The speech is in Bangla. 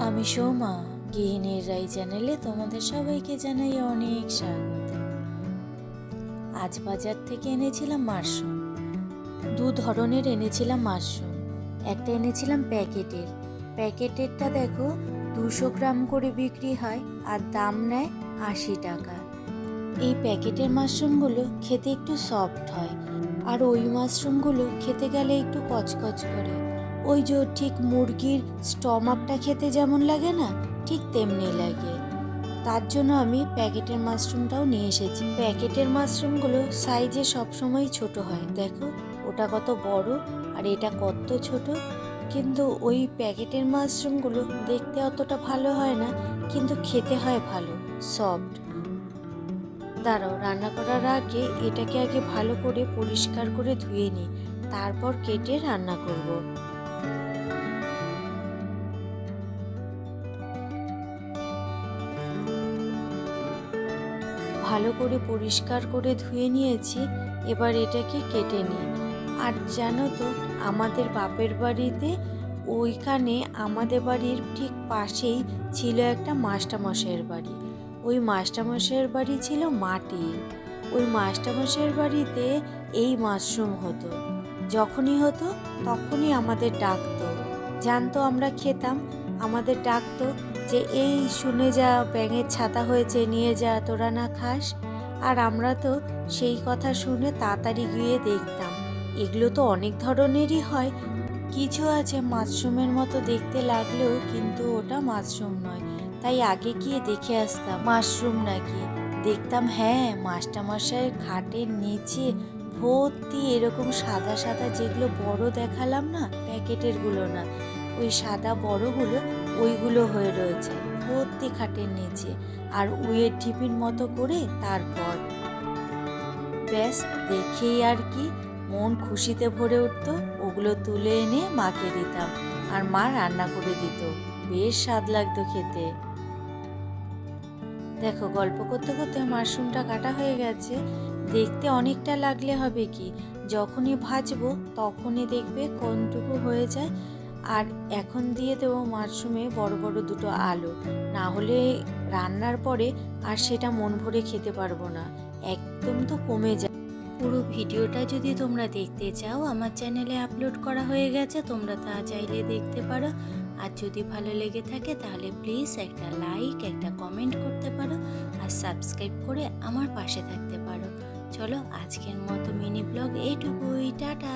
আমি সৌমা, গৃহিণীর রাই চ্যানেলে তোমাদের সবাইকে জানাই অনেক স্বাগত। আজ বাজার থেকে এনেছিলাম মাশরুম। দু ধরনের এনেছিলাম মাশরুম। একটা এনেছিলাম প্যাকেটেরটা দেখো 200 গ্রাম করে বিক্রি হয় আর দাম নেয় 80 টাকা। এই প্যাকেটের মাশরুমগুলো খেতে একটু সফট হয়, আর ওই মাশরুমগুলো খেতে গেলে একটু কচকচ করে। ওই যে ঠিক মুরগির স্টমাকটা খেতে যেমন লাগে না, ঠিক তেমনি লাগে। তার জন্য আমি প্যাকেটের মাশরুমটাও নিয়ে এসেছি। প্যাকেটের মাশরুমগুলো সাইজে সবসময় ছোট হয়, দেখো ওটা কত বড় আর এটা কত ছোট। কিন্তু ওই প্যাকেটের মাশরুমগুলো দেখতে অতটা ভালো হয় না, কিন্তু খেতে হয় ভালো, সফট। দাঁড়াও, রান্না করার আগে এটাকে আগে ভালো করে পরিষ্কার করে ধুয়ে নিই, তারপর কেটে রান্না করব। ভালো করে পরিষ্কার করে ধুয়ে নিয়েছি, এবার এটাকে কেটে নিই। আর জানো তো, আমাদের বাপের বাড়িতে ওইখানে আমাদের বাড়ির ঠিক পাশেই ছিল একটা মাস্টারমশাইয়ের বাড়ি। ওই মাস্টারমশাইয়ের বাড়ি ছিল মাটি। ওই মাস্টারমশাইয়ের বাড়িতে এই মাশরুম হতো। যখনই হতো তখনই আমাদের ডাকতো, জানতো আমরা খেতাম, আমাদের ডাকতো যে এই শুনে যা, ব্যাঙের ছাতা হয়েছে, নিয়ে যা, তোরা না খাস? আর আমরা তো সেই কথা শুনে তাড়াতাড়ি গিয়ে দেখতাম। এগুলো তো অনেক ধরনেরই হয়, কিছু আছে মাশরুমের মতো দেখতে লাগলেও কিন্তু ওটা মাশরুম নয়। তাই আগে গিয়ে দেখে আসতাম মাশরুম নাকি। দেখতাম হ্যাঁ, মাস্টারমশাইয়ের খাটের নিচে ভর্তি এরকম সাদা সাদা, যেগুলো বড় দেখালাম না, প্যাকেটেরগুলো না, ওই সাদা বড়গুলো, ওইগুলো হয়ে রয়েছে ভর্তি খাটের নিচে। আর উইয়ের টিফিন মতো করে, তারপর ব্যাস দেখেই আর কি মন খুশিতে ভরে উঠতো। ওগুলো তুলে এনে মাকে দিতাম, আর মা রান্না করে দিত, বেশ স্বাদ লাগতো খেতে। দেখো, গল্প করতে করতে মাশরুমটা কাটা হয়ে গেছে। দেখতে অনেকটা লাগলে হবে কি, যখনই ভাজবো তখনই দেখবে কোনটুকু হয়ে যায়। আর এখন দিয়ে দেবো মাশরুমে বড় বড় দুটো আলু, না হলে রান্নার পরে আর সেটা মন ভরে খেতে পারবো না, একদম তো কমে যায়। পুরো ভিডিওটা যদি তোমরা দেখতে চাও, আমার চ্যানেলে আপলোড করা হয়ে গেছে, তোমরা তা চাইলে দেখতে পারো। আর যদি ভালো লেগে থাকে তাহলে প্লিজ একটা লাইক, একটা কমেন্ট করতে পারো, আর সাবস্ক্রাইব করে আমার পাশে থাকতে পারো। চলো, আজকের মতো মিনি ব্লগ এইটুকুই, টাটা।